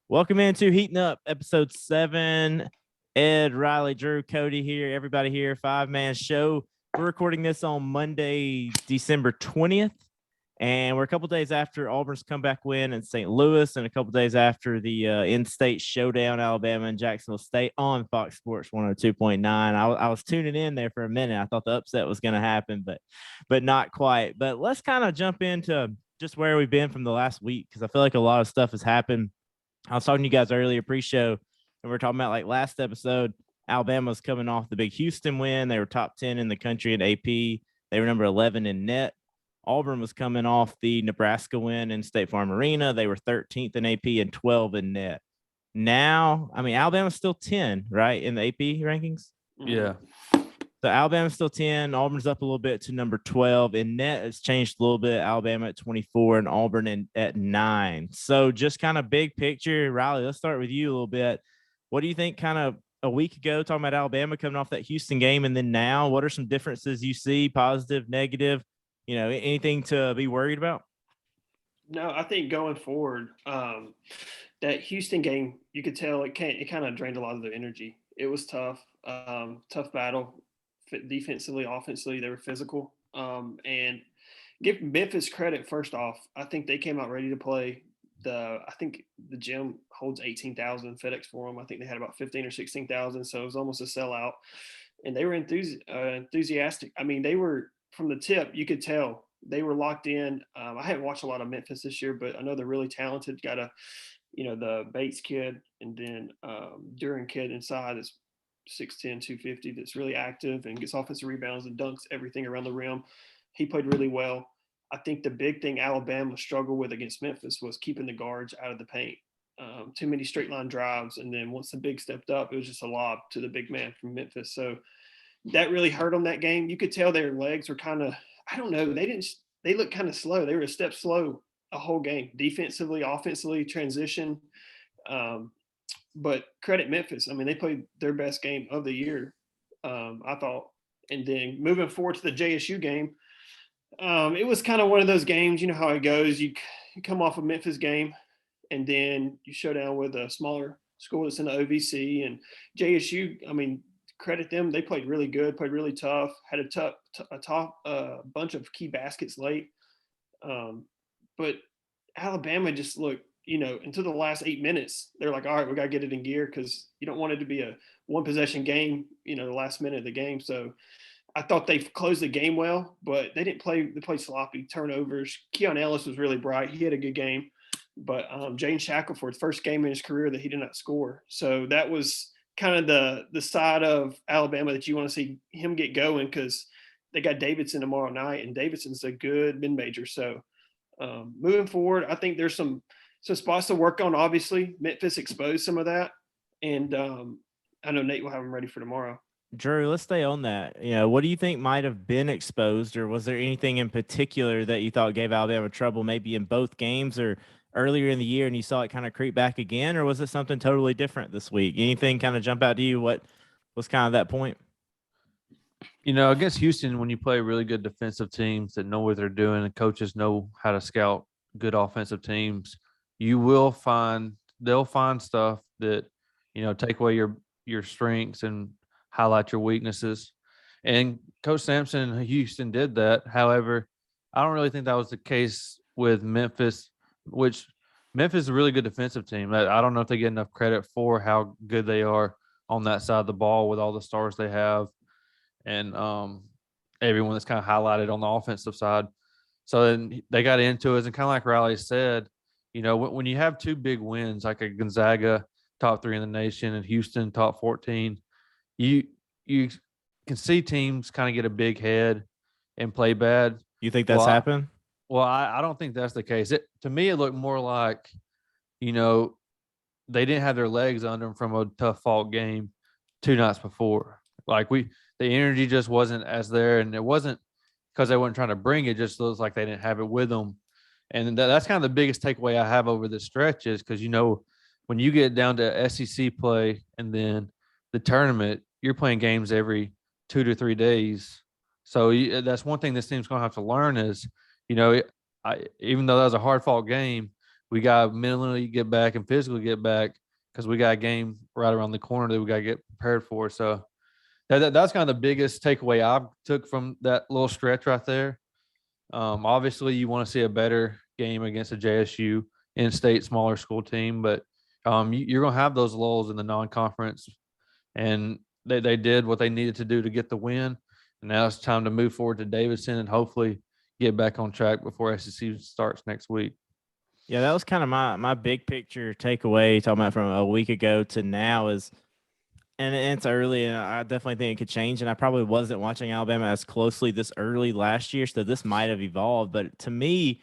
Welcome into Heating Up, episode 7. Ed, Riley, Drew, Cody here, everybody here, 5-man show. We're recording this on Monday, December 20th, and we're a couple days after Auburn's comeback win in St. Louis, and a couple days after the in-state showdown, Alabama and Jacksonville State on Fox Sports 102.9. I was tuning in there for a minute. I thought the upset was going to happen, but not quite. But let's kind of jump into just where we've been from the last week, because I feel like a lot of stuff has happened. I was talking to you guys earlier pre-show, and we were talking about like last episode, Alabama's coming off the big Houston win. They were top 10 in the country in AP. They were number 11 in net. Auburn was coming off the Nebraska win in State Farm Arena. They were 13th in AP and 12 in net. Now, I mean, Alabama's still 10, right, in the AP rankings? Yeah. So Alabama's still 10. Auburn's up a little bit to number 12. In net, it's changed a little bit. Alabama at 24 and Auburn at 9. So just kind of big picture, Riley, let's start with you a little bit. What do you think kind of a week ago, talking about Alabama coming off that Houston game, and then now, what are some differences you see, positive, negative, anything to be worried about? No, I think going forward, that Houston game, you could tell it kind of drained a lot of their energy. It was tough, tough battle. Defensively, offensively, they were physical. And give Memphis credit first off. I think they came out ready to play. I think the gym holds 18,000 FedEx Forum. I think they had about 15 or 16,000, so it was almost a sellout. And they were enthusiastic. I mean, they were from the tip. You could tell they were locked in. I haven't watched a lot of Memphis this year, but I know they're really talented. Got the Bates kid, and then Duran kid inside is 6'10", 250, that's really active and gets offensive rebounds and dunks everything around the rim. He played really well. I think the big thing Alabama struggled with against Memphis was keeping the guards out of the paint. Too many straight line drives, and then once the big stepped up, it was just a lob to the big man from Memphis. So that really hurt them that game. You could tell their legs were kind of, I don't know, they looked kind of slow. They were a step slow a whole game, defensively, offensively, transition. But credit Memphis. I mean, they played their best game of the year, I thought. And then moving forward to the JSU game, it was kind of one of those games, you know how it goes. You come off a Memphis game, and then you show down with a smaller school that's in the OVC. And JSU, I mean, credit them. They played really good, played really tough, had a bunch of key baskets late. But Alabama just looked, until the last 8 minutes, they're like, all right, we got to get it in gear, because you don't want it to be a one-possession game, the last minute of the game. So I thought they closed the game well, but they didn't play. They played sloppy, turnovers. Keon Ellis was really bright. He had a good game. But Jane Shackelford's first game in his career that he did not score. So that was kind of the side of Alabama that you want to see him get going, because they got Davidson tomorrow night, and Davidson's a good mid-major. So moving forward, I think there's some spots to work on. Obviously, Memphis exposed some of that, and I know Nate will have them ready for tomorrow. Drew, let's stay on that. What do you think might have been exposed, or was there anything in particular that you thought gave Alabama trouble, maybe in both games or earlier in the year, and you saw it kind of creep back again, or was it something totally different this week? Anything kind of jump out to you? What was kind of that point? Against Houston, when you play really good defensive teams that know what they're doing and coaches know how to scout good offensive teams, they'll find stuff that, take away your strengths and highlight your weaknesses. And Coach Sampson in Houston did that. However, I don't really think that was the case with Memphis, which Memphis is a really good defensive team. I don't know if they get enough credit for how good they are on that side of the ball with all the stars they have, and everyone that's kind of highlighted on the offensive side. So then they got into it, and kind of like Riley said, when you have two big wins, like a Gonzaga top 3 in the nation and Houston top 14, you can see teams kind of get a big head and play bad. You think that's happened? Well, I don't think that's the case. To me, it looked more like, they didn't have their legs under them from a tough fought game 2 nights before. Like the energy just wasn't as there, and it wasn't because they weren't trying to bring it. Just looks like they didn't have it with them. And that's kind of the biggest takeaway I have over this stretch is because, when you get down to SEC play and then the tournament, you're playing games every 2 to 3 days. So that's one thing this team's going to have to learn is, even though that was a hard fought game, we got to mentally get back and physically get back because we got a game right around the corner that we got to get prepared for. So that's kind of the biggest takeaway I took from that little stretch right there. Obviously, you want to see a better game against a JSU in-state smaller school team, but you're going to have those lulls in the non-conference, and they did what they needed to do to get the win, and now it's time to move forward to Davidson and hopefully get back on track before SEC starts next week. Yeah, that was kind of my big picture takeaway talking about from a week ago to now is, and it's early, and I definitely think it could change. And I probably wasn't watching Alabama as closely this early last year, so this might have evolved. But to me,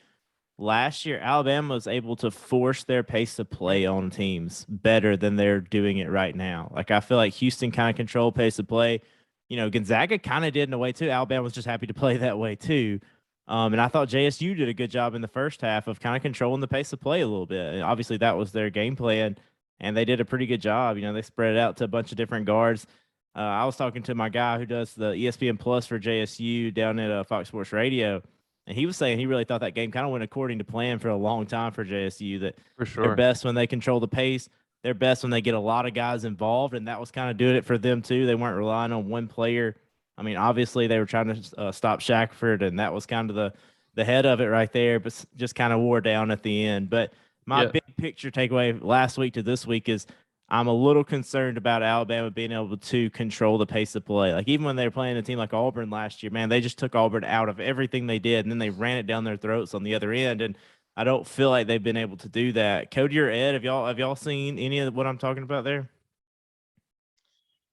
last year, Alabama was able to force their pace of play on teams better than they're doing it right now. Like, I feel like Houston kind of controlled pace of play. Gonzaga kind of did in a way too. Alabama was just happy to play that way too. And I thought JSU did a good job in the first half of kind of controlling the pace of play a little bit. And obviously, that was their game plan, and they did a pretty good job. They spread it out to a bunch of different guards. I was talking to my guy who does the ESPN Plus for JSU down at Fox Sports Radio, and he was saying he really thought that game kind of went according to plan for a long time for JSU, that For they're sure. best when they control the pace. They're best when they get a lot of guys involved, and that was kind of doing it for them too. They weren't relying on one player. I mean, obviously they were trying to stop Shackford, and that was kind of the head of it right there, but just kind of wore down at the end. But my big picture takeaway last week to this week is I'm a little concerned about Alabama being able to control the pace of play. Like, even when they were playing a team like Auburn last year, man, they just took Auburn out of everything they did, and then they ran it down their throats on the other end. And I don't feel like they've been able to do that. Cody or Ed, have y'all seen any of what I'm talking about there?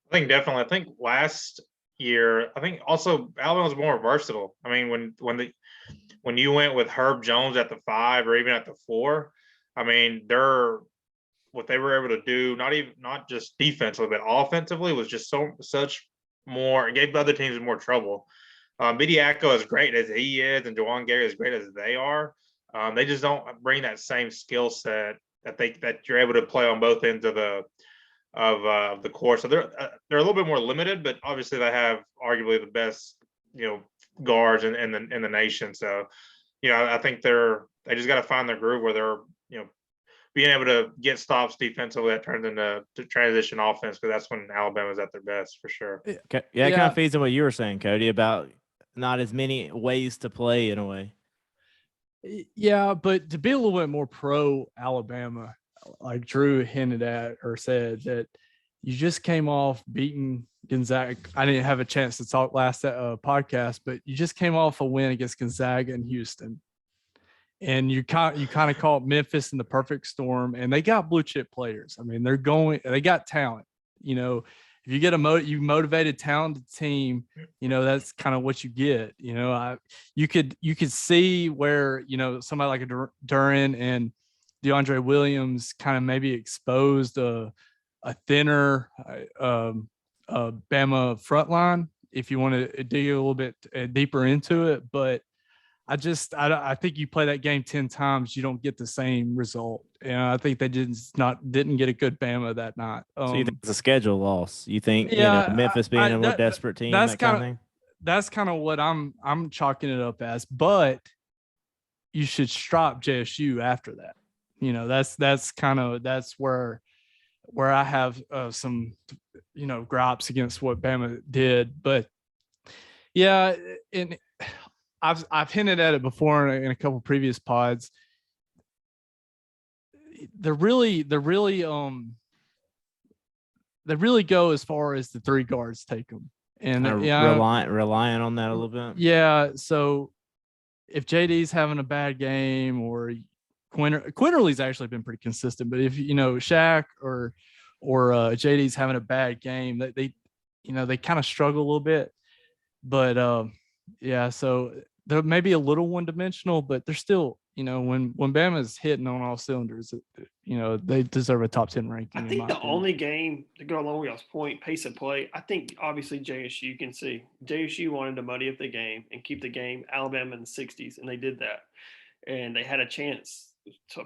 I think definitely. I think last year, I think also Alabama was more versatile. I mean, when you went with Herb Jones at the 5 or even at the 4, I mean, what they were able to do, not just defensively, but offensively, was just such more. It gave other teams more trouble. Bidiaco, as great as he is, and Juwan Gary, as great as they are, they just don't bring that same skill set that you're able to play on both ends of the court. So they're a little bit more limited, but obviously they have arguably the best guards in the nation. So I think they just got to find their groove where they're being able to get stops defensively that turns into transition offense, because that's when Alabama's at their best for sure. Okay. Yeah, it kind of feeds in what you were saying, Cody, about not as many ways to play in a way. Yeah, but to be a little bit more pro Alabama, like Drew hinted at or said, that you just came off beating Gonzaga. I didn't have a chance to talk last podcast, but you just came off a win against Gonzaga and Houston. And you kind of caught Memphis in the perfect storm, and they got blue chip players. I mean, they got talent. If you get you motivated, talented team, that's kind of what you get. You could see where somebody like a Duran and DeAndre Williams kind of maybe exposed a thinner Bama front line if you want to dig a little bit deeper into it, but I think you play that game 10 times, you don't get the same result. And I think they didn't get a good Bama that night. So you think it's a schedule loss? You think Memphis being a more desperate team? That's kind of thing? That's kind of what I'm chalking it up as. But you should strop JSU after that. That's where I have some gripes against what Bama did. But yeah, and I've hinted at it before in a couple previous pods. They really go as far as the 3 guards take them, and relying on that a little bit. Yeah. So if JD's having a bad game, or Quinterly's actually been pretty consistent, but if Shaq or JD's having a bad game, they kind of struggle a little bit. But yeah, so they're maybe a little one-dimensional, but they're still, when Bama's hitting on all cylinders, they deserve a top 10 ranking. I think the only game to go along with y'all's point, pace of play, I think obviously JSU, you can see JSU wanted to muddy up the game and keep the game Alabama in the 60s, and they did that. And they had a chance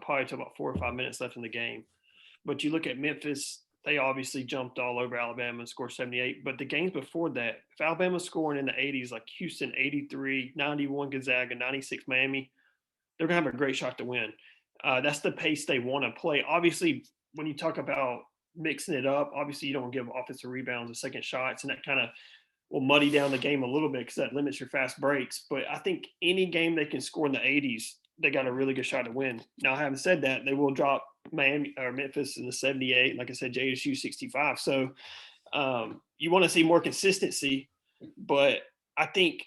probably to about 4 or 5 minutes left in the game. But you look at Memphis, they obviously jumped all over Alabama and scored 78. But the games before that, if Alabama's scoring in the 80s, like Houston 83, 91 Gonzaga, 96 Miami, they're going to have a great shot to win. That's the pace they want to play. Obviously, when you talk about mixing it up, obviously you don't give offensive rebounds and second shots, and that kind of will muddy down the game a little bit because that limits your fast breaks. But I think any game they can score in the 80s, they got a really good shot to win. Now, having said that, they will drop Miami or Memphis in the 78. Like I said, JSU 65. So you want to see more consistency, but I think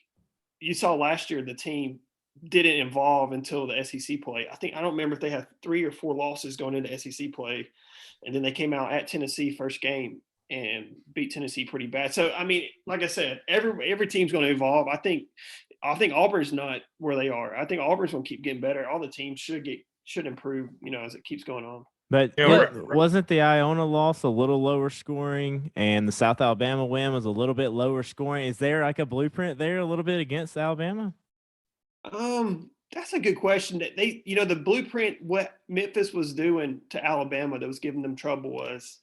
you saw last year the team didn't evolve until the SEC play. I don't remember if they had 3 or 4 losses going into SEC play, and then they came out at Tennessee first game and beat Tennessee pretty bad. So I mean, like I said, every team's going to evolve. I think Auburn's not where they are. I think Auburn's going to keep getting better. All the teams should improve, as it keeps going on. But Yeah, wasn't the Iona loss a little lower scoring, and the South Alabama win was a little bit lower scoring? Is there like a blueprint there a little bit against Alabama? That's a good question. That the blueprint what Memphis was doing to Alabama that was giving them trouble was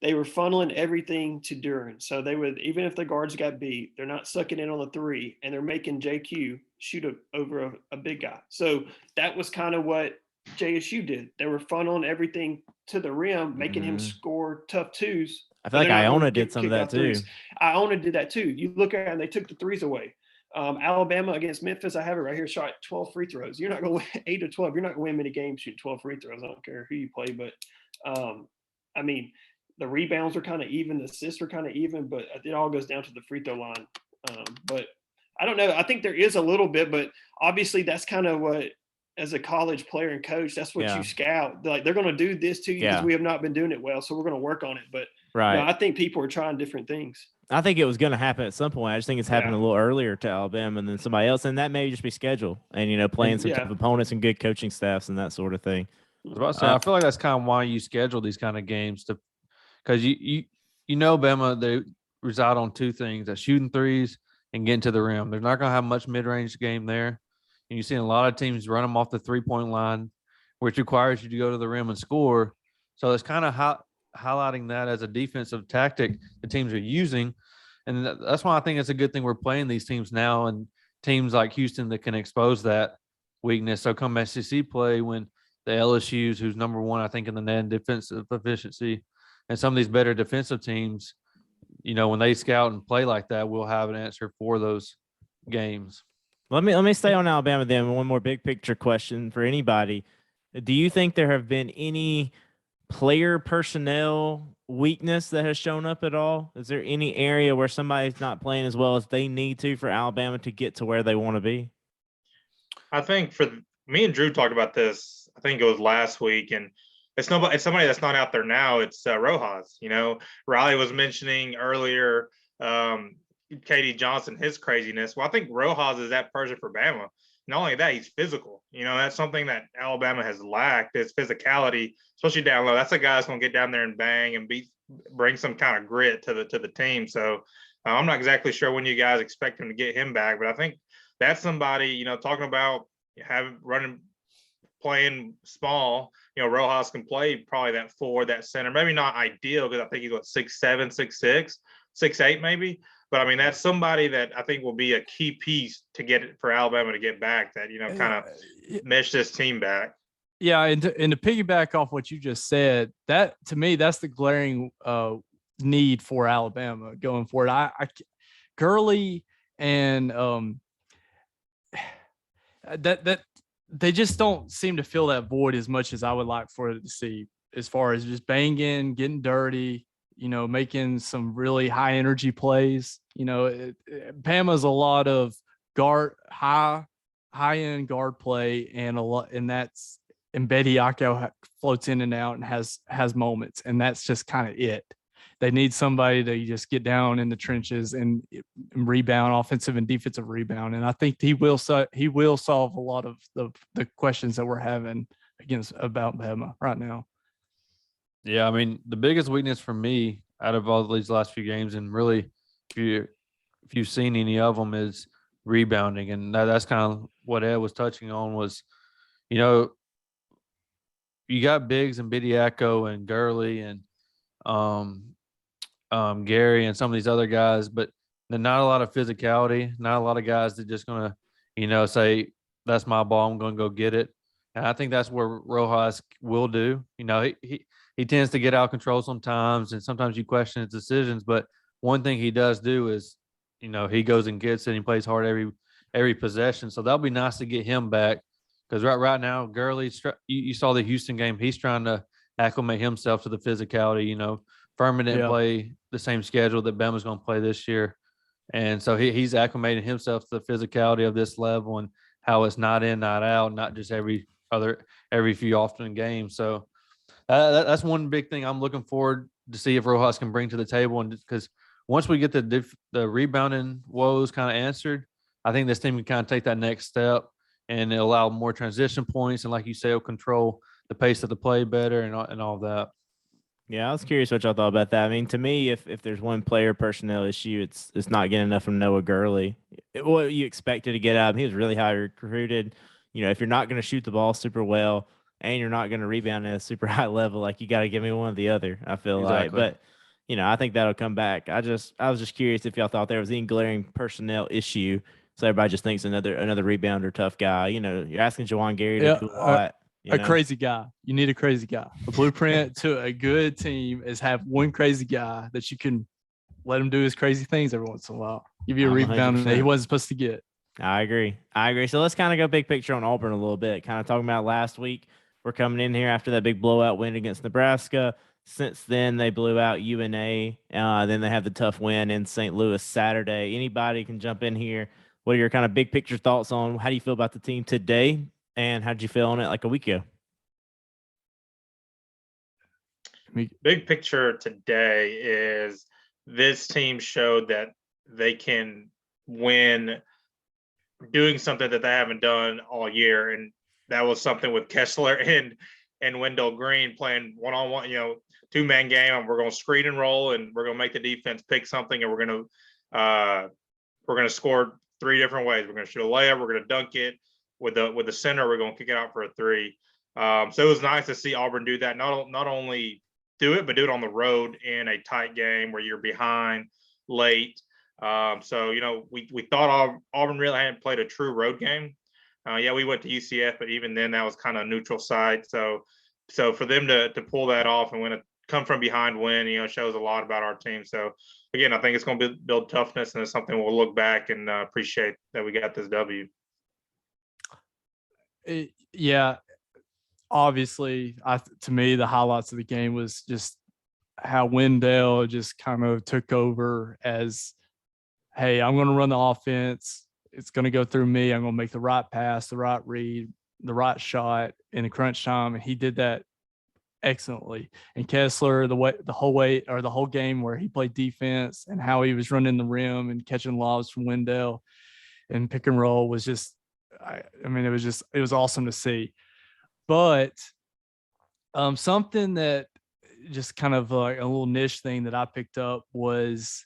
they were funneling everything to Duran. So they would, even if the guards got beat, they're not sucking in on the 3, and they're making JQ shoot over a big guy. So that was kind of what JSU did. They were funneling everything to the rim, making him score tough twos. I feel like Iona did some of that too. Iona did that too. You look at it and they took the 3s away. Alabama against Memphis, I have it right here, shot 12 free throws. You're not going to win 8 or 12. You're not going to win many games shooting 12 free throws. I don't care who you play. But, I mean, the rebounds are kind of even. The assists are kind of even. But it all goes down to the free throw line. But I don't know. I think there is a little bit. But obviously that's kind of what, as a college player and coach, that's what you scout. Like, they're going to do this to you because we have not been doing it well. So we're going to work on it. But I think people are trying different things. I think it was going to happen at some point. I just think it's happened a little earlier to Alabama than somebody else, and that may just be schedule and playing some tough opponents and good coaching staffs and that sort of thing. I was about to say, I feel like that's kind of why you schedule these kind of games because Bama, they reside on 2 things: that's shooting threes and getting to the rim. They're not going to have much mid-range game there, and you've seen a lot of teams run them off the 3-point line, which requires you to go to the rim and score. So it's kind of highlighting that as a defensive tactic the teams are using. And that's why I think it's a good thing we're playing these teams now, and teams like Houston that can expose that weakness. So come SEC play, when the LSUs, who's number 1, I think, in the net and defensive efficiency, and some of these better defensive teams, when they scout and play like that, we'll have an answer for those games. Let me stay on Alabama then. One more big picture question for anybody. Do you think there have been any player personnel weakness that has shown up at all? Is there any area where somebody's not playing as well as they need to for Alabama to get to where they want to be? I think for me and Drew talked about this, I think it was last week, and it's somebody that's not out there now. It's Rojas. Riley was mentioning earlier, KD Johnson, his craziness. Well, I think Rojas is that person for Bama. Not only that, he's physical. That's something that Alabama has lacked, is physicality, especially down low. That's a guy that's going to get down there and bang and bring some kind of grit to the team. So I'm not exactly sure when you guys expect him to get him back, but I think that's somebody, talking about playing small. Rojas can play probably that 4, that center. Maybe not ideal because I think he's 6'7", 6'6", 6'8" maybe. But I mean, that's somebody that I think will be a key piece to get it for Alabama to get back, that, kind of mesh this team back. Yeah. And to piggyback off what you just said, that to me, that's the glaring need for Alabama going forward. Gurley and that they just don't seem to fill that void as much as I would like for it to see, as far as just banging, getting dirty, making some really high energy plays. Bama's a lot of high end guard play, and that's, and Bediako floats in and out and has moments, and that's just kind of it. They need somebody to just get down in the trenches and rebound, offensive and defensive rebound. And I think he will solve a lot of the questions that we're having about Bama right now. Yeah, I mean, the biggest weakness for me out of all these last few games, and really if you've seen any of them, is rebounding. And that's kind of what Ed was touching on, was, you got Biggs and Bediako and Gurley and Gary and some of these other guys, but there's not a lot of physicality, not a lot of guys that just going to, say, that's my ball, I'm going to go get it. And I think that's where Rojas will do. You know, he tends to get out of control sometimes, and sometimes you question his decisions. But one thing he does do is, you know, he goes and gets it. And he plays hard every possession. So that'll be nice to get him back, because right now, Gurley, you saw the Houston game. He's trying to acclimate himself to the physicality. You know, Furman didn't play the same schedule that Bama's going to play this year. And so he's acclimating himself to the physicality of this level and how it's not in, not out, not just every few often games. So that's one big thing I'm looking forward to see if Rojas can bring to the table. And because once we get the rebounding woes kind of answered, I think this team can kind of take that next step and allow more transition points. And like you say, it'll control the pace of the play better and all that. Yeah, I was curious what y'all thought about that. I mean, to me, if there's one player personnel issue, it's not getting enough from Noah Gurley. What you expected to get out of him, he was really high recruited. You know, if you're not going to shoot the ball super well and you're not going to rebound at a super high level, like you got to give me one or the other. I feel like, but you know, I think that'll come back. I was just curious if y'all thought there was any glaring personnel issue, so everybody just thinks another rebounder, tough guy. You know, you're asking Jawan Gary to do a lot. Crazy guy. You need a crazy guy. The blueprint to a good team is have one crazy guy that you can let him do his crazy things every once in a while. Give you a rebound that he wasn't supposed to get. I agree. So let's kind of go big picture on Auburn a little bit. Kind of talking about last week. We're coming in here after that big blowout win against Nebraska. Since then, they blew out UNA. Then they have the tough win in St. Louis Saturday. Anybody can jump in here. What are your kind of big picture thoughts on how do you feel about the team today? And how did you feel on it like a week ago? Big picture today is this team showed that they can win doing something that they haven't done all year. And that was something with Kessler and Wendell Green playing one-on-one, you know, two-man game. And we're going to screen and roll, and we're going to make the defense pick something, and we're going to score three different ways. We're going to shoot a layup. We're going to dunk it. With the center, we're going to kick it out for a three. So it was nice to see Auburn do that. Not only do it, but do it on the road in a tight game where you're behind late. So, you know, we thought Auburn really hadn't played a true road game. We went to UCF, but even then that was kind of a neutral side. So for them to pull that off and come from behind win, you know, shows a lot about our team. So again, I think it's going to build toughness, and it's something we'll look back and appreciate that we got this W. Obviously, to me, the highlights of the game was just how Wendell just kind of took over as, hey, I'm going to run the offense. It's going to go through me. I'm going to make the right pass, the right read, the right shot in the crunch time. And he did that excellently. And Kessler, the whole game where he played defense and how he was running the rim and catching lobs from Wendell and pick and roll was just, it was awesome to see. But something that just kind of like a little niche thing that I picked up was,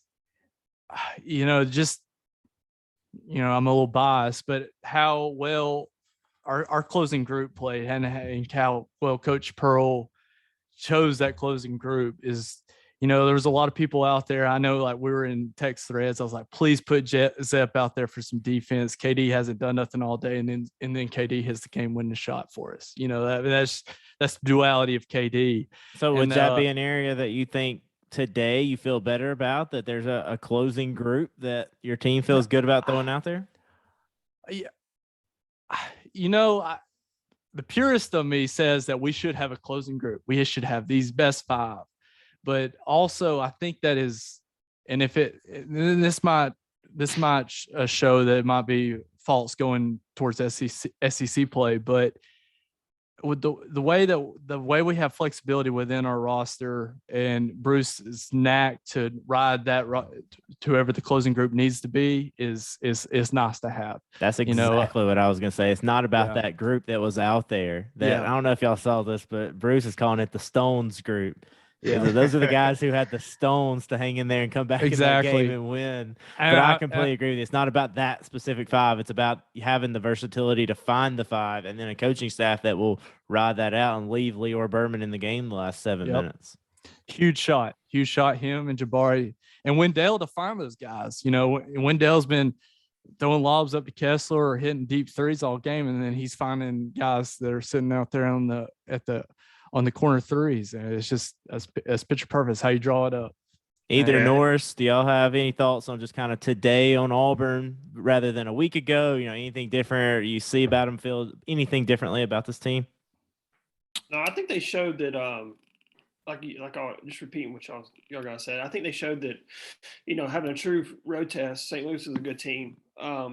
I'm a little biased, but how well our closing group played and how well Coach Pearl chose that closing group is, there was a lot of people out there. I know, like, we were in text threads. I was like, please put Zep out there for some defense. KD hasn't done nothing all day. And then KD hits the game winning shot for us. That's the duality of KD. So would that be an area that you think today you feel better about, that there's a closing group that your team feels good about throwing out there? Yeah. The purist of me says that we should have a closing group. We should have these best five. But also, I think that is, and this might show that it might be false going towards SEC play, but with the way we have flexibility within our roster and Bruce's knack to ride that to whoever the closing group needs to be is nice to have. That's exactly what I was going to say. It's not about that group that was out there. I don't know if y'all saw this, but Bruce is calling it the Stones group. Yeah, those are the guys who had the stones to hang in there and come back in that game and win. But I completely agree with you. It's not about that specific five. It's about having the versatility to find the five, and then a coaching staff that will ride that out and leave Leor Berman in the game the last 7 minutes. Huge shot, him and Jabari and Wendell to find those guys. Wendell's been throwing lobs up to Kessler or hitting deep threes all game, and then he's finding guys that are sitting out there on the corner threes, and it's just as picture perfect. It's how you draw it up. Either Yeah. Norris, do y'all have any thoughts on just kind of today on Auburn rather than a week ago? Anything different you see about them, feel anything differently about this team? No, I think they showed that. Just repeating what y'all guys said. I think they showed that, having a true road test, St. Louis is a good team.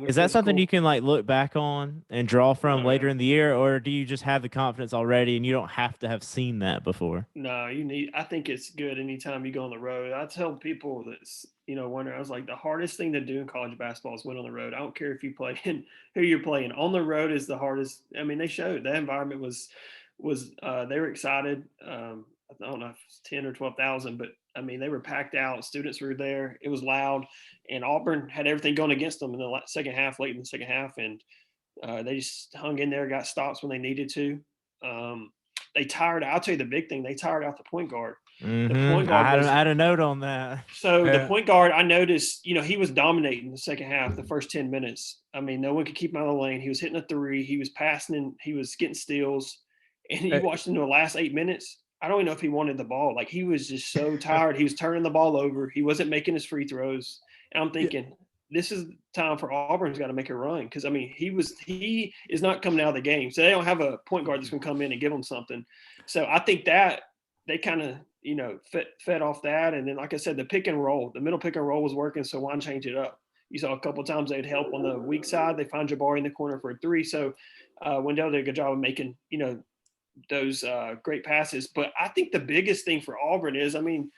Is that something you can look back on and draw from No, later yeah. in the year, or do you just have the confidence already and you don't have to have seen that before? No, I think it's good anytime you go on the road. I tell people that's, wonder, I was like, the hardest thing to do in college basketball is win on the road. I don't care if you play in who you're playing. On the road is the hardest. I mean, they showed that environment was they were excited. I don't know if it's 10 or 12,000, but I mean, they were packed out. Students were there. It was loud, and Auburn had everything going against them in the second half, late in the second half. And they just hung in there, got stops when they needed to. They tired. I'll tell you the big thing. They tired out the point guard. Mm-hmm. The point guard I had a note on that. So Yeah. the point guard, I noticed, he was dominating the second half, the first 10 minutes. I mean, no one could keep him out of the lane. He was hitting a three. He was passing, and he was getting steals. And you watched him in the last 8 minutes. I don't even know if he wanted the ball. Like, he was just so tired. He was turning the ball over. He wasn't making his free throws. And I'm thinking, this is time for Auburn's got to make a run. Because, I mean, he is not coming out of the game. So they don't have a point guard that's going to come in and give them something. So I think that they kind of, fed off that. And then, like I said, the middle pick and roll was working. So why change it up? You saw a couple of times they'd help on the weak side. They find Jabari in the corner for a three. So Wendell did a good job of making, those great passes. But I think the biggest thing for Auburn is, I mean,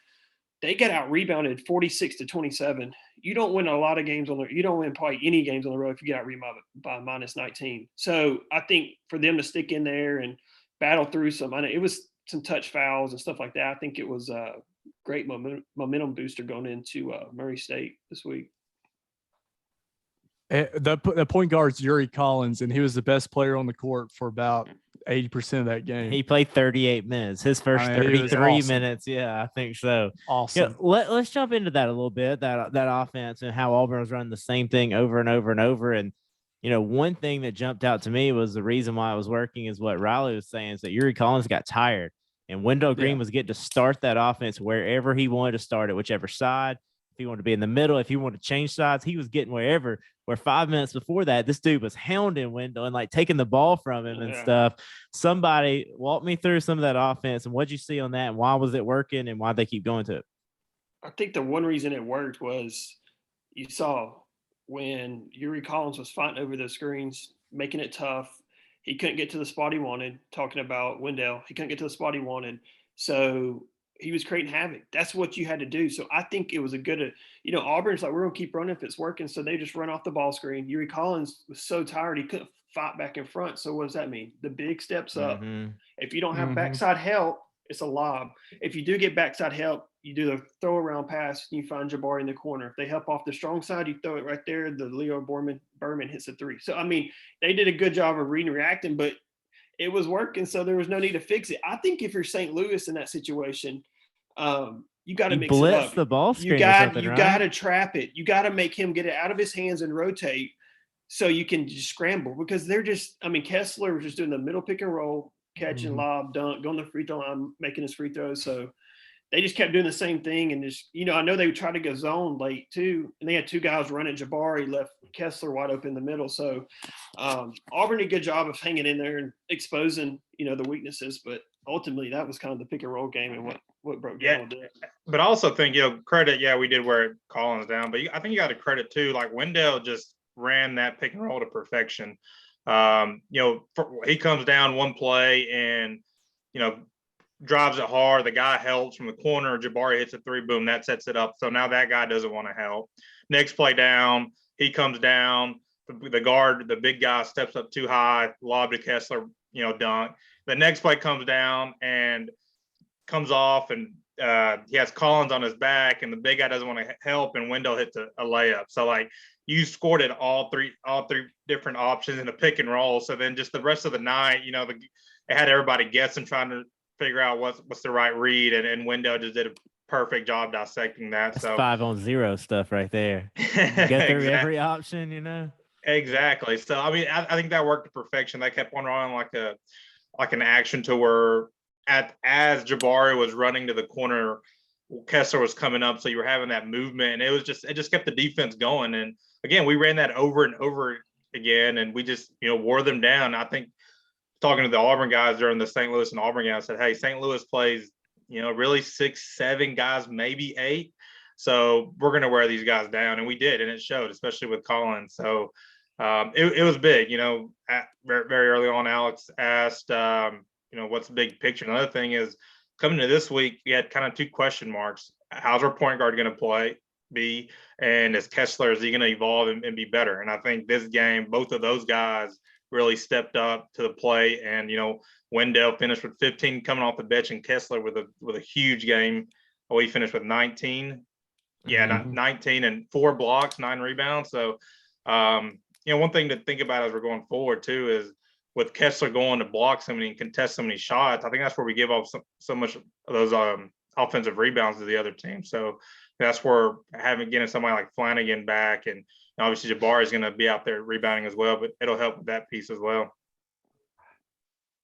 they get out rebounded 46-27. You don't win a lot of games you don't win probably any games on the road if you get out rebounded by -19. So I think for them to stick in there and battle through it was some touch fouls and stuff like that. I think it was a great momentum booster going into Murray State this week. The point guard's Yuri Collins, and he was the best player on the court for about 80% of that game. He played 38 minutes. His first 33 awesome. minutes. Yeah, I think so. Awesome. Let's jump into that a little bit, that offense and how Auburn was running the same thing over and over and over. And, one thing that jumped out to me was the reason why it was working is what Riley was saying, is that Yuri Collins got tired. And Wendell Green was getting to start that offense wherever he wanted to start it, whichever side. If he wanted to be in the middle, if he wanted to change sides, he was getting wherever. Where 5 minutes before that, this dude was hounding Wendell and taking the ball from him and stuff. Somebody walk me through some of that offense and what'd you see on that and why was it working and why they keep going to it? I think the one reason it worked was you saw when Yuri Collins was fighting over those screens, making it tough. He couldn't get to the spot he wanted, talking about Wendell. He couldn't get to the spot he wanted. So he was creating havoc. That's what you had to do. So I think it was a good, Auburn's like, we're going to keep running if it's working. So they just run off the ball screen. Yuri Collins was so tired, he couldn't fight back in front. So what does that mean? The big steps up. Mm-hmm. If you don't have backside help, it's a lob. If you do get backside help, you do the throw around pass, and you find Jabari in the corner. If they help off the strong side, you throw it right there. The Leo Berman hits a three. So, I mean, they did a good job of reading and reacting, but it was working, so there was no need to fix it. I think if you're St. Louis in that situation, you got to mix it up. The ball screen. You got to trap it. You got to make him get it out of his hands and rotate so you can just scramble, because they're just, I mean, Kessler was just doing the middle pick and roll, catching lob, dunk, going to the free throw line, making his free throws. So they just kept doing the same thing. And just, I know they would try to go zone late too. And they had two guys running. Jabari left Kessler wide open in the middle. So Auburn did a good job of hanging in there and exposing, the weaknesses. But ultimately, that was kind of the pick and roll game and what broke down with it. But I also think, credit, we did wear Collins down. But I think you got to credit too. Like, Wendell just ran that pick and roll to perfection. He comes down one play and, drives it hard. The guy helps from the corner. Jabari hits a three, boom, that sets it up. So now that guy doesn't want to help. Next play down, he comes down. The guard, the big guy, steps up too high, lob to Kessler, dunk. The next play comes down and comes off, and he has Collins on his back, and the big guy doesn't want to help, and Wendell hits a layup. So, you scored it all three different options in a pick and roll. So then just the rest of the night, it had everybody guessing, trying to figure out what's the right read, and Wendell just did perfect job dissecting that. That's So 5-on-0 stuff right there. Get through every option, you know. Exactly. So I mean, I think that worked to perfection. They kept on running like an action to where as Jabari was running to the corner, Kessler was coming up. So you were having that movement, and it just kept the defense going. And again, we ran that over and over again, and we just wore them down. I think talking to the Auburn guys during the St. Louis and Auburn game, I said, hey, St. Louis plays really 6, 7 guys, maybe 8. So we're going to wear these guys down, and we did, and it showed, especially with Collins. So it was big. Very early on, Alex asked, what's the big picture? Another thing is coming to this week, we had kind of 2 question marks. How's our point guard going to be? And is Kessler, is he going to evolve and be better? And I think this game, both of those guys really stepped up to the plate. And, Wendell finished with 15 coming off the bench, and Kessler with a huge game. He finished with 19. Yeah, 19 and 4 blocks, 9 rebounds. So, one thing to think about as we're going forward too is with Kessler going to block so many and contest so many shots, I think that's where we give up so much of those offensive rebounds to the other team. So that's where getting somebody like Flanagan back, and obviously Jabari is going to be out there rebounding as well, but it'll help with that piece as well.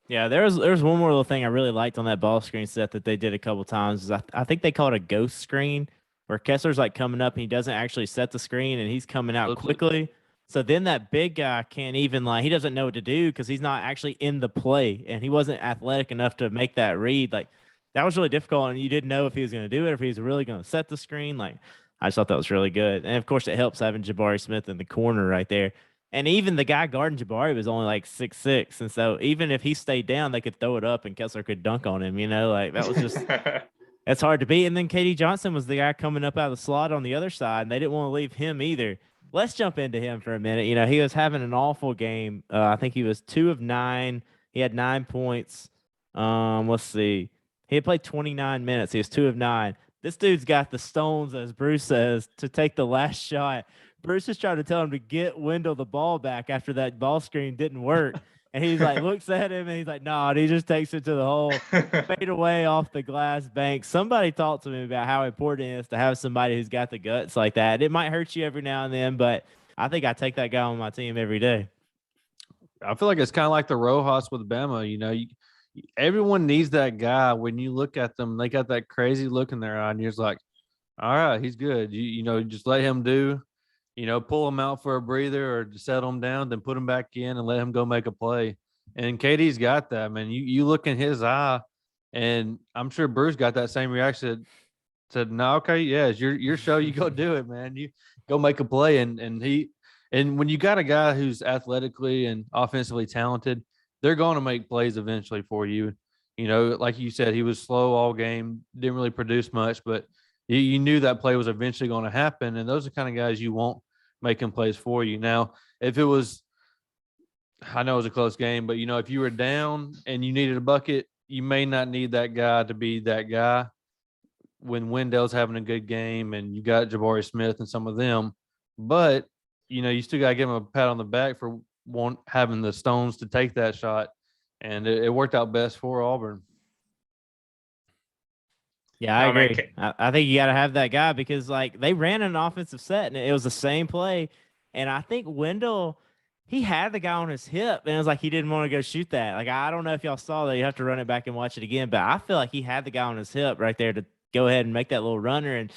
Yeah, there's one more little thing I really liked on that ball screen set that they did a couple times. Is I think they call it a ghost screen, where Kessler's like coming up and he doesn't actually set the screen and he's coming out quickly. So then that big guy can't even he doesn't know what to do because he's not actually in the play and he wasn't athletic enough to make that read. Like that was really difficult, and you didn't know if he was going to do it, or if he was really going to set the screen. Like I just thought that was really good. And of course it helps having Jabari Smith in the corner right there. And even the guy guarding Jabari was only like 6'6". And so even if he stayed down, they could throw it up and Kessler could dunk on him, like that was just, that's hard to beat. And then KD Johnson was the guy coming up out of the slot on the other side, and they didn't want to leave him either. Let's jump into him for a minute. He was having an awful game. I think he was 2 of 9. He had 9 points. Let's see. He had played 29 minutes. He was 2 of 9. This dude's got the stones, as Bruce says, to take the last shot. Bruce is trying to tell him to get Wendell the ball back after that ball screen didn't work. And he's like, looks at him and he's like, no, and he just takes it to the hole, fade away off the glass bank. Somebody talked to me about how important it is to have somebody who's got the guts like that. It might hurt you every now and then, but I think I take that guy on my team every day. I feel like it's kind of like the Rojas with Bama. Everyone needs that guy. When you look at them, they got that crazy look in their eye, and you're just like, all right, he's good. You just let him do. Pull him out for a breather or settle him down, then put him back in and let him go make a play. And KD's got that, man. You look in his eye, and I'm sure Bruce got that same reaction. Said, no, okay, yeah, it's your show. You go do it, man. You go make a play. And when you got a guy who's athletically and offensively talented, they're going to make plays eventually for you. Like you said, he was slow all game, didn't really produce much, but you knew that play was eventually going to happen, and those are the kind of guys you want making plays for you. Now, if it was, I know it was a close game, but, if you were down and you needed a bucket, you may not need that guy to be that guy when Wendell's having a good game and you got Jabari Smith and some of them. But, you still got to give him a pat on the back for having the stones to take that shot, and it worked out best for Auburn. Yeah, I agree. I think you got to have that guy because, they ran an offensive set, and it was the same play. And I think Wendell, he had the guy on his hip, and it was like he didn't want to go shoot that. I don't know if y'all saw that. You have to run it back and watch it again. But I feel like he had the guy on his hip right there to go ahead and make that little runner, and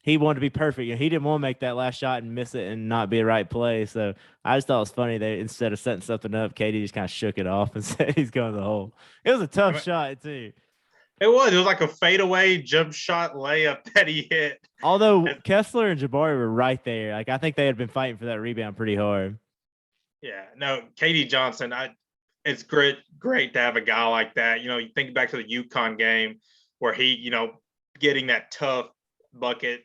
he wanted to be perfect. He didn't want to make that last shot and miss it and not be a right play. So I just thought it was funny that instead of setting something up, KD just kind of shook it off and said he's going to the hole. It was a tough shot, too. It was like a fadeaway jump shot layup that he hit. Although Kessler and Jabari were right there. I think they had been fighting for that rebound pretty hard. Yeah, no, KD Johnson, it's great to have a guy like that. You think back to the UConn game where he, getting that tough bucket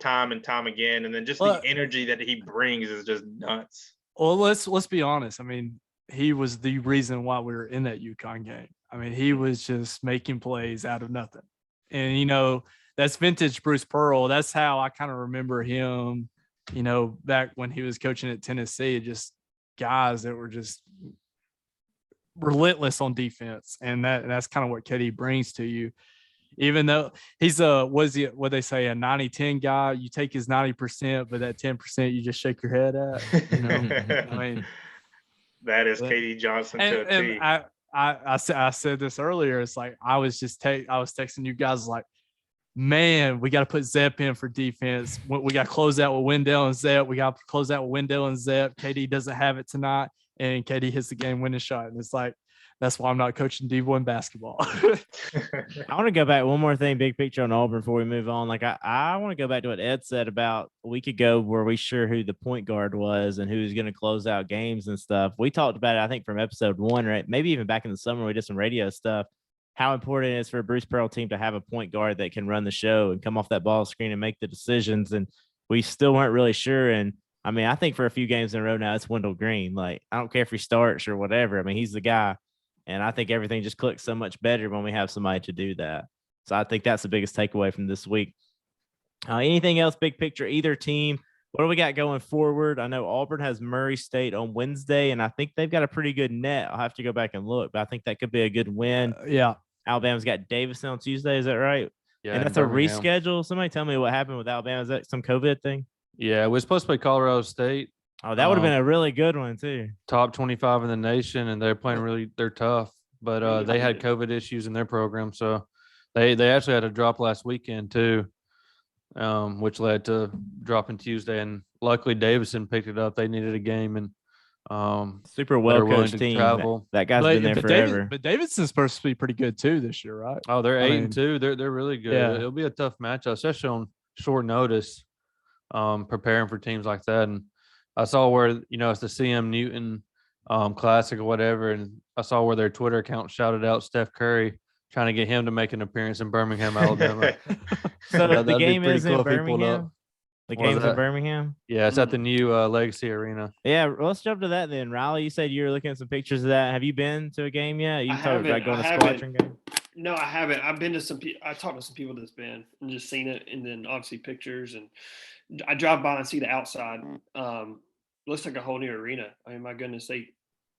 time and time again, and then just the energy that he brings is just nuts. Well, let's be honest. I mean, he was the reason why we were in that UConn game. I mean, he was just making plays out of nothing. And, that's vintage Bruce Pearl. That's how I kind of remember him, back when he was coaching at Tennessee, just guys that were just relentless on defense. And that's kind of what KD brings to you. even though he's what they say, a 90-10 guy. You take his 90%, but that 10% you just shake your head at. You know, I mean, that is Katie Johnson to a and T. I said this earlier. It's like I was texting you guys like, man, we got to put Zep in for defense. We got to close out with Wendell and Zep. We got to close out with Wendell and Zep. KD doesn't have it tonight, and KD hits the game-winning shot. And it's like, that's why I'm not coaching D1 basketball. I want to go back one more thing, big picture on Auburn before we move on. Like I want to go back to what Ed said about a week ago, where we sure who the point guard was and who was going to close out games and stuff. We talked about it, I think, from episode 1, right? Maybe even back in the summer, we did some radio stuff. How important it is for a Bruce Pearl team to have a point guard that can run the show and come off that ball screen and make the decisions. And we still weren't really sure. And I mean, I think for a few games in a row now, it's Wendell Green. Like, I don't care if he starts or whatever. I mean, he's the guy. And I think everything just clicks so much better when we have somebody to do that. So I think that's the biggest takeaway from this week. Anything else, big picture, either team? What do we got going forward? I know Auburn has Murray State on Wednesday, and I think they've got a pretty good net. I'll have to go back and look, but I think that could be a good win. Yeah. Alabama's got Davidson on Tuesday. Is that right? Yeah, and in that's a Birmingham. reschedule. Somebody tell me what happened with Alabama. Is that some COVID thing? Yeah, we're supposed to play Colorado State, Oh, that would have been a really good one too. top 25 in the nation, and they're playing they're tough. But they had COVID issues in their program, so they actually had a drop last weekend too, which led to dropping Tuesday. And luckily, Davidson picked it up. They needed a game, and super well willing coached to team. travel. That guy's been there forever. But Davidson's supposed to be pretty good too this year, right? Oh, they're I 8-2. They're really good. Yeah. It'll be a tough matchup, especially on short notice, preparing for teams like that. And I saw where, it's the CM Newton Classic or whatever, and I saw where their Twitter account shouted out Steph Curry, trying to get him to make an appearance in Birmingham, Alabama. So the that'd be game pretty is cool in if he pulled up. Birmingham. The What was game's in that? Birmingham. Yeah, it's at the new Legacy Arena. Yeah, well, let's jump to that then. Riley, you said you were looking at some pictures of that. Have you been to a game yet? You talked about going to Squadron game? No, I haven't. I've been to some people. I talked to some people that's been and just seen it, and then obviously pictures. And I drive by and see the outside. Looks like a whole new arena. I mean, my goodness, they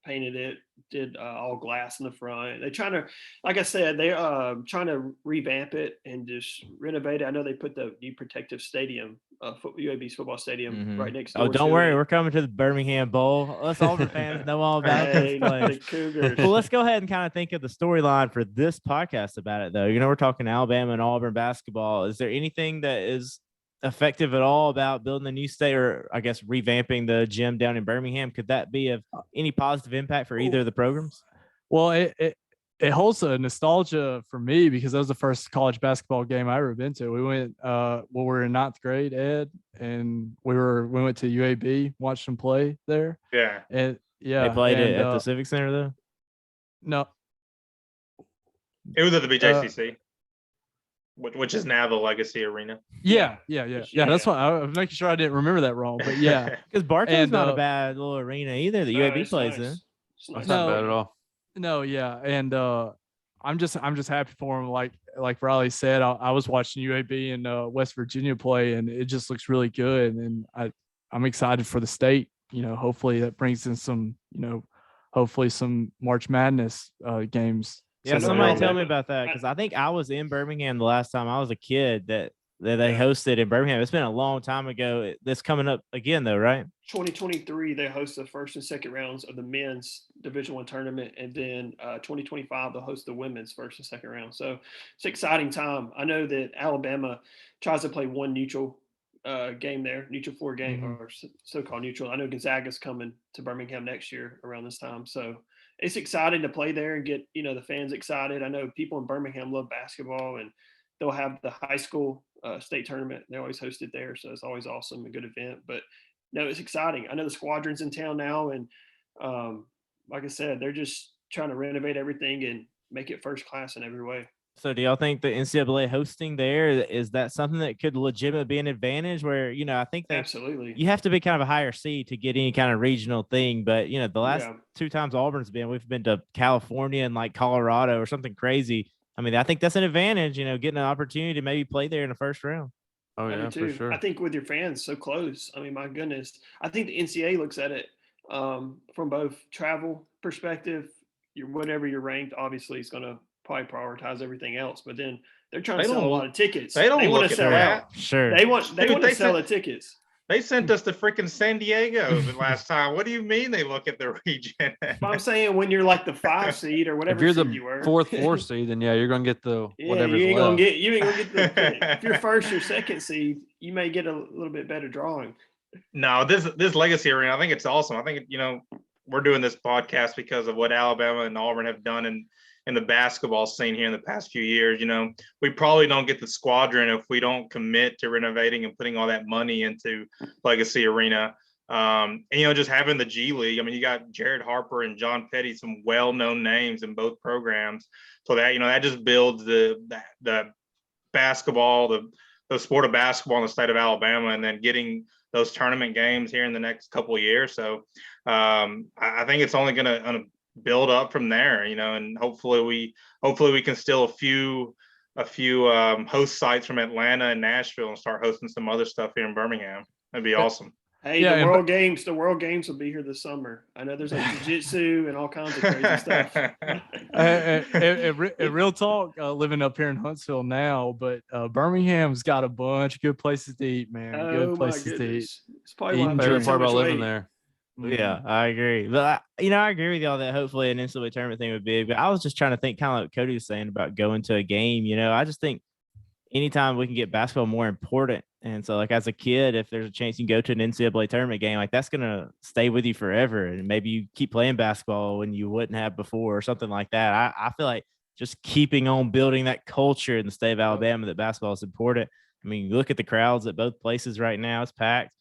painted it, did all glass in the front. They're trying to, like I said, they're trying to revamp it and just renovate it. I know they put the new protective stadium, UAB's football stadium, right next door. Oh, don't worry, we're coming to the Birmingham Bowl. Us Auburn fans know all about this place. The Cougars. Well, let's go ahead and kind of think of the storyline for this podcast about it, though. We're talking Alabama and Auburn basketball. Is there anything that is effective at all about building a new state, or I guess revamping the gym down in Birmingham? Could that be of any positive impact for either of the programs? Well, it holds a nostalgia for me because that was the first college basketball game I ever been to. We went we were in 9th grade, Ed, and we went to UAB, watched them play there. Yeah. And yeah, They played it at the Civic Center though. No, It was at the BJCC, which is now the Legacy Arena. Yeah. That's why I was making sure I didn't remember that wrong. But yeah, Because Bartow's not a bad little arena either. The UAB plays in. It's nice. That's not bad at all. no, yeah, and I'm just happy for him. Like Riley said, I was watching UAB and West Virginia play, and it just looks really good. And I'm excited for the state. Hopefully that brings in some, hopefully some March Madness games. Yeah, So somebody no, tell me man. about that, because I think I was in Birmingham the last time I was a kid that they hosted in Birmingham. It's been a long time ago. That's coming up again though, right? 2023, they host the first and second rounds of the men's Division I tournament, and then 2025 they'll host the women's first and second round. So it's an exciting time. I know that Alabama tries to play one neutral game there, neutral floor game, or so-called neutral. I know Gonzaga's coming to Birmingham next year around this time, so it's exciting to play there and get the fans excited. I know people in Birmingham love basketball, and they'll have the high school state tournament. They always host it there, so it's always awesome, a good event. But no, it's exciting. I know the Squadron's in town now, and like I said, they're just trying to renovate everything and make it first class in every way. So do y'all think the NCAA hosting there, is that something that could legitimately be an advantage where, I think that Absolutely. you have to be kind of a higher seed to get any kind of regional thing. But, the last two times Auburn's been, we've been to California and like Colorado or something crazy. I mean, I think that's an advantage, getting an opportunity to maybe play there in the first round. Oh, I yeah, do for too. sure. I think with your fans so close, I mean, my goodness, I think the NCAA looks at it from both travel perspective. Whatever you're ranked, obviously, is going to probably prioritize everything else. But then they're trying They to sell a don't- lot of tickets. they don't want look to at sell that. out. Sure. They want Dude, to they sell said- the tickets. They sent us to freaking San Diego the last time. What do you mean they look at the region? But I'm saying when you're like the 5 seed or whatever If you're seed the you were, fourth seed, then yeah, you're gonna get the yeah, whatever's you ain't gonna left. get the pick. If you're first or second seed, you may get a little bit better drawing. No, this legacy arena, I think it's awesome. I think we're doing this podcast because of what Alabama and Auburn have done in the basketball scene here in the past few years. We probably don't get the squadron if we don't commit to renovating and putting all that money into Legacy Arena. And just having the G League. I mean, you got Jared Harper and John Petty, some well-known names in both programs. So that that just builds the basketball, the sport of basketball in the state of Alabama, and then getting those tournament games here in the next couple of years. So I think it's only going to build up from there, and hopefully we can steal a few host sites from Atlanta and Nashville and start hosting some other stuff here in Birmingham. That'd be awesome. Hey, Yeah, the and- World Games will be here this summer. I know there's like jiu-jitsu and all kinds of crazy stuff. Real talk, living up here in Huntsville now, but Birmingham's got a bunch of good places to eat, man. Oh Good my places to eat. goodness. It's probably why Eating I'm Favorite doing so part much about living weight. there. Yeah, I agree. But I agree with y'all that hopefully an NCAA tournament thing would be big. But I was just trying to think, kind of like Cody was saying about going to a game. I just think anytime we can get basketball more important. And so, like, as a kid, if there's a chance you can go to an NCAA tournament game, like, that's gonna stay with you forever. And maybe you keep playing basketball when you wouldn't have before, or something like that. I feel like just keeping on building that culture in the state of Alabama that basketball is important. I mean, look at the crowds at both places right now; it's packed.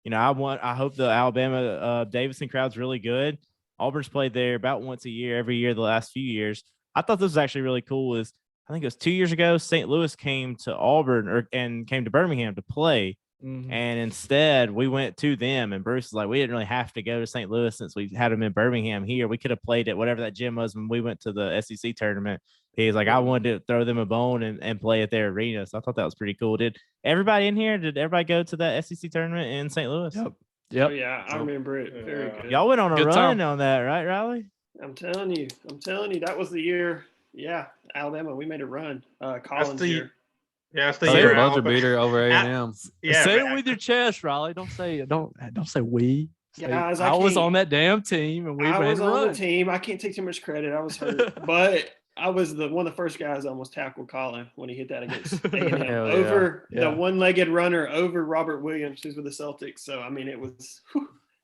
I hope the Alabama Davidson crowd's really good. Auburn's played there about once a year, every year the last few years. I thought this was actually really cool. I think it was 2 years ago, St. Louis came to Auburn and came to Birmingham to play. Mhm. And instead we went to them, and Bruce was like, we didn't really have to go to St. Louis since we had them in Birmingham here. We could have played at whatever that gym was when we went to the SEC tournament. He's like, I wanted to throw them a bone and play at their arena. So I thought that was pretty cool. Did everybody go to that SEC tournament in St. Louis? Yep. Oh, Yep. yeah, I remember it very Yeah. good. Y'all went on a Good run time. on that, right, Riley? I'm telling you, that was the year. Yeah, Alabama, we made a run. Collins the- year. Yeah, it's the That's year a buzzer Alabama- beater over A&M. Yeah, say but- it with your chest, Riley. Don't say we. Say, Guys, I was can't- on that damn team, and we I ran was a on run. the team. I can't take too much credit. I was hurt, but I was one of the first guys that almost tackled Colin when he hit that against A&M. Hell yeah. Over Yeah. the one-legged runner over Robert Williams, who's with the Celtics. So I mean, it was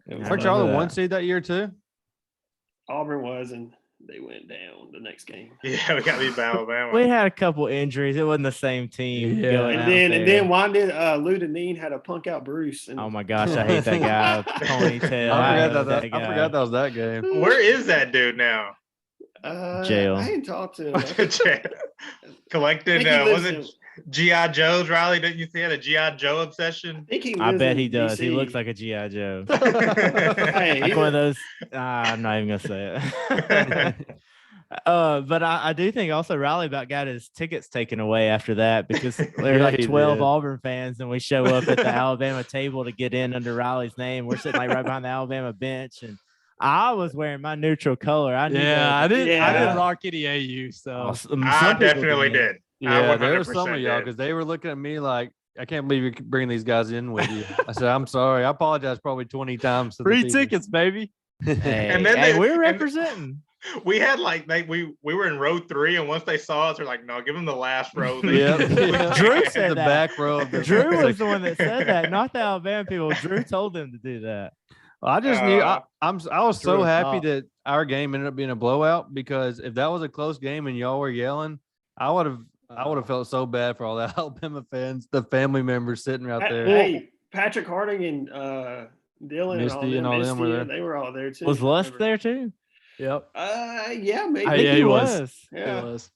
Weren't y'all the one seed that year too? Auburn was, and they went down the next game. Yeah, we got beat by Alabama. We had a couple injuries. It wasn't the same team. Yeah. going out And there. then why did Lou Deneen had to punk out Bruce? And Oh my gosh, I hate that guy. Ponytail. I hate forgot that was that game. Where is that dude now? Jail. I didn't talk to him. I Collecting, think he lives was in- it G.I. Joe's, Riley? Didn't you see he had a G.I. Joe obsession? I think he I lives bet in he does. He DC. looks like a G.I. Joe. Hey, Like one of those. I'm not even gonna say it. But I do think also Riley about got his tickets taken away after that, because there were Yeah, like he 12 did. Auburn fans, and we show up at the Alabama table to get in under Riley's name. We're sitting like right behind the Alabama bench, and I was wearing my neutral color. I knew Yeah, I didn't. I Yeah. didn't rock any AU. So I definitely did. Yeah, there were some 100% of y'all did. because they were looking at me like, I can't believe you're bringing these guys in with you. I said, I'm sorry. I apologize probably 20 times. To the free people. tickets, baby. Hey, And then hey, they- we're and- representing. We had like we were in row 3, and once they saw us, they're like, "No, give them the last row." Yeah. Drew said the that. back row of the Drew was the one that said that, not the Alabama people. Drew told them to do that. I just knew I was so Drew happy up. that our game ended up being a blowout, because if that was a close game and y'all were yelling, I would have felt so bad for all the Alabama fans, the family members sitting right there. Hey, Patrick Harding and Dylan Misty and all them were there. They were all there too. Was Lust Remember? there too? Yep. Yeah, maybe. I think yeah, he he was. was. Yeah, It was.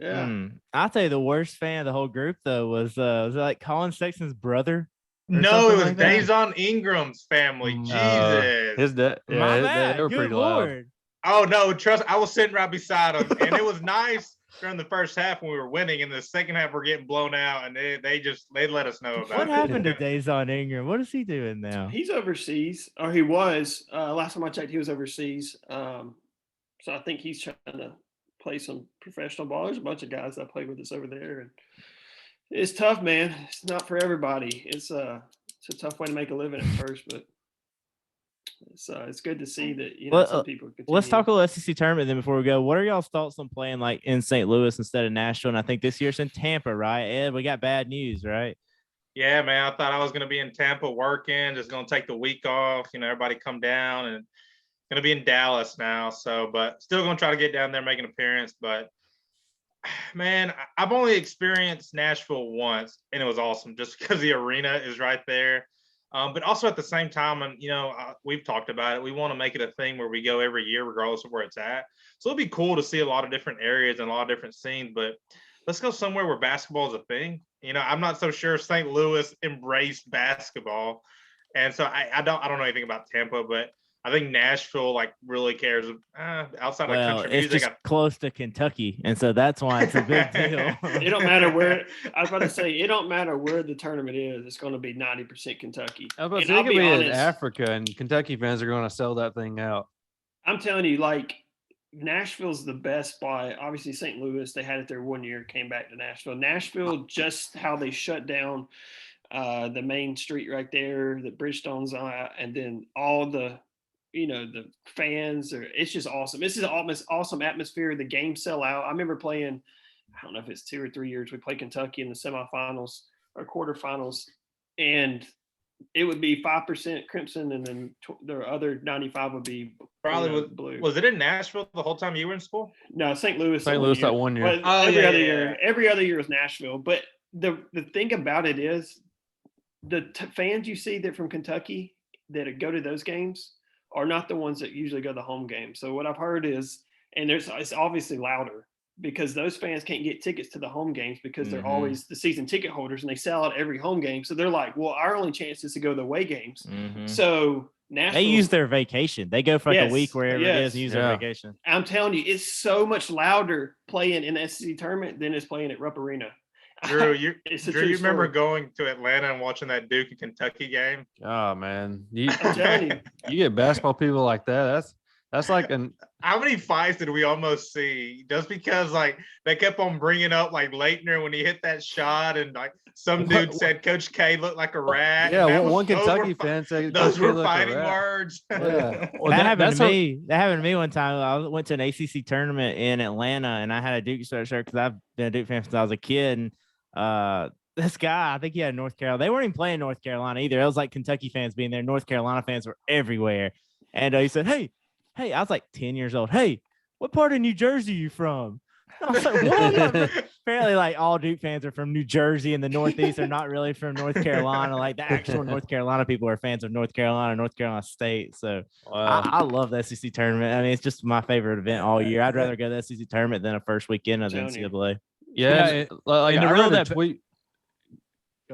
yeah. I'll tell you, the worst fan of the whole group though was it like Colin Sexton's brother? Or No, something it was like that? Dazon Ingram's family. Jesus. His dad, My yeah, bad. they were Good pretty loud. Lord. Oh no, trust. I was sitting right beside him, and it was nice during the first half when we were winning. In the second half, we're getting blown out, and they let us know about What it. happened to Dazon Ingram? What is he doing now? He's overseas, or he was. Last time I checked, he was overseas. So I think he's trying to play some professional ball. There's a bunch of guys that play with us over there, and it's tough, man. It's not for everybody. It's a tough way to make a living at first, but it's good to see that some people continue. Let's talk a little SEC tournament then before we go. What are y'all's thoughts on playing like in St. Louis instead of Nashville? And I think this year's in Tampa, right? Ed, we got bad news, right? Yeah, man. I thought I was going to be in Tampa working, just going to take the week off. Everybody come down, and going to be in Dallas now. So, but still going to try to get down there, make an appearance. But man, I've only experienced Nashville once, and it was awesome just because the arena is right there. But also at the same time, and we've talked about it. We want to make it a thing where we go every year, regardless of where it's at. So it'll be cool to see a lot of different areas and a lot of different scenes. But let's go somewhere where basketball is a thing. I'm not so sure St. Louis embraced basketball, and so I don't know anything about Tampa, but I think Nashville really cares outside of country music. It's just close to Kentucky, and so that's why it's a big deal. It don't matter where. I was about to say it don't matter where the tournament is. It's going to be 90% Kentucky. I was about to say, it could be in Africa, and Kentucky fans are going to sell that thing out. I'm telling you, Nashville's the best spot. Obviously, St. Louis, they had it there 1 year, came back to Nashville. Nashville, just how they shut down the main street right there that Bridgestone's on, and then all the the fans it's just awesome. This is almost awesome atmosphere. The games sell out. I remember playing, I don't know if it's 2 or 3 years, we played Kentucky in the semifinals or quarterfinals, and it would be 5% crimson, and then the other 95 would be probably blue. Was it in Nashville the whole time you were in school? No, St. Louis. St. Louis that 1 year. Every other year was Nashville. But the thing about it is, the fans you see that from Kentucky that go to those games are not the ones that usually go to the home game. So what I've heard is, and it's obviously louder because those fans can't get tickets to the home games because they're always the season ticket holders, and they sell out every home game. So they're like, well, our only chance is to go to the away games. So Nashville, they use their vacation. They go for a week wherever it is and use their vacation. I'm telling you, it's so much louder playing in the SEC tournament than it's playing at Rupp Arena. Drew, you remember going to Atlanta and watching that Duke and Kentucky game? Oh man, I'm telling you, you get basketball people like that. That's like how many fights did we almost see just because they kept on bringing up Leitner when he hit that shot, and some dude said Coach K looked like a rat. Yeah, one Kentucky fan said those were fighting words. Yeah, well, that happened to me. That happened to me one time. I went to an ACC tournament in Atlanta, and I had a Duke shirt because I've been a Duke fan since I was a kid. And this guy, I think he had North Carolina. They weren't even playing North Carolina either. It was like Kentucky fans being there. North Carolina fans were everywhere. And he said, hey, I was like 10 years old. Hey, what part of New Jersey are you from? I was like, what? Apparently, all Duke fans are from New Jersey, and the Northeast are not really from North Carolina. The actual North Carolina people are fans of North Carolina State. So I love the SEC tournament. I mean, it's just my favorite event all year. I'd rather go to the SEC tournament than a first weekend of the NCAA. Yeah, I read a tweet.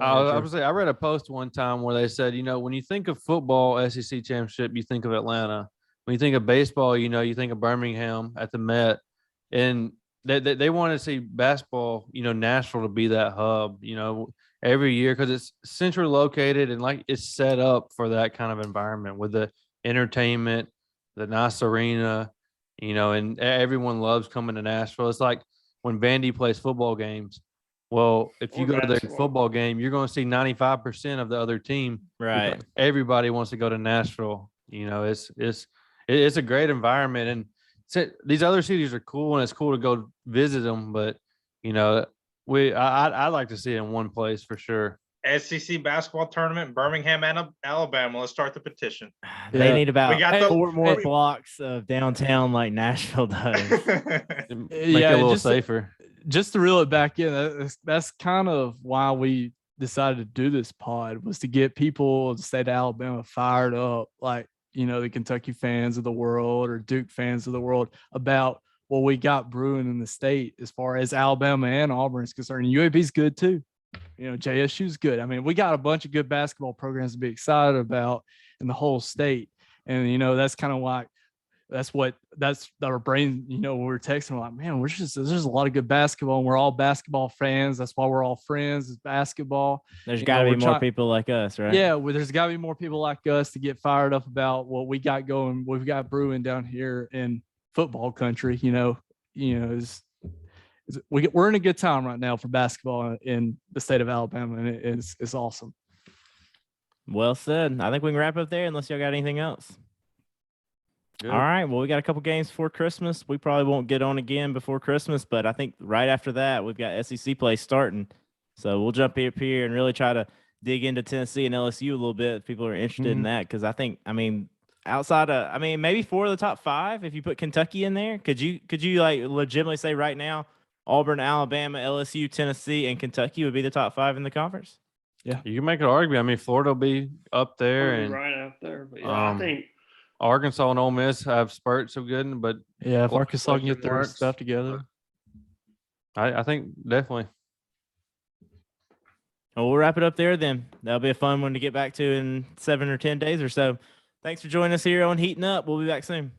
I read a post one time where they said, when you think of football SEC championship, you think of Atlanta. When you think of baseball, you think of Birmingham at the Met, and they want to see basketball, Nashville to be that hub, every year because it's centrally located and it's set up for that kind of environment with the entertainment, the nice arena, and everyone loves coming to Nashville. It's like when Vandy plays football games. Well, if you go to their football game, you're going to see 95% of the other team. Right. Everybody wants to go to Nashville. It's a great environment, and these other cities are cool, and it's cool to go visit them. But I'd like to see it in one place for sure. SEC basketball tournament, Birmingham and Alabama. Let's start the petition. They need about 4 more blocks of downtown like Nashville does. Make it a little safer. Just to reel it back in, that's kind of why we decided to do this pod, was to get people in the state of Alabama fired up, the Kentucky fans of the world or Duke fans of the world, about what we got brewing in the state as far as Alabama and Auburn is concerned. And UAB's good too. JSU's good. I mean, we got a bunch of good basketball programs to be excited about in the whole state. And, that's kind of why that's our brain, we were texting, we're like, man, there's a lot of good basketball, and we're all basketball fans. That's why we're all friends, is basketball. There's got to be more people like us, right? Yeah, there's got to be more people like us to get fired up about what we got going, we've got brewing down here in football country. we're in a good time right now for basketball in the state of Alabama, and it's awesome. Well said. I think we can wrap up there unless y'all got anything else. Good. All right. Well, we got a couple games before Christmas. We probably won't get on again before Christmas, but I think right after that, we've got SEC play starting. So we'll jump up here and really try to dig into Tennessee and LSU a little bit if people are interested in that. Because outside of, maybe 4 of the top 5, if you put Kentucky in there, could you like legitimately say right now, Auburn, Alabama, LSU, Tennessee, and Kentucky would be the top 5 in the conference? Yeah, you can make an argument. I mean, Florida will be up there, Probably and right out there. But yeah, I think Arkansas and Ole Miss have spurts of good, but Yeah, if Well, Arkansas can get question their marks, stuff together. I think definitely. Well, we'll wrap it up there then. That'll be a fun one to get back to in 7 or 10 days or so. Thanks for joining us here on Heating Up. We'll be back soon.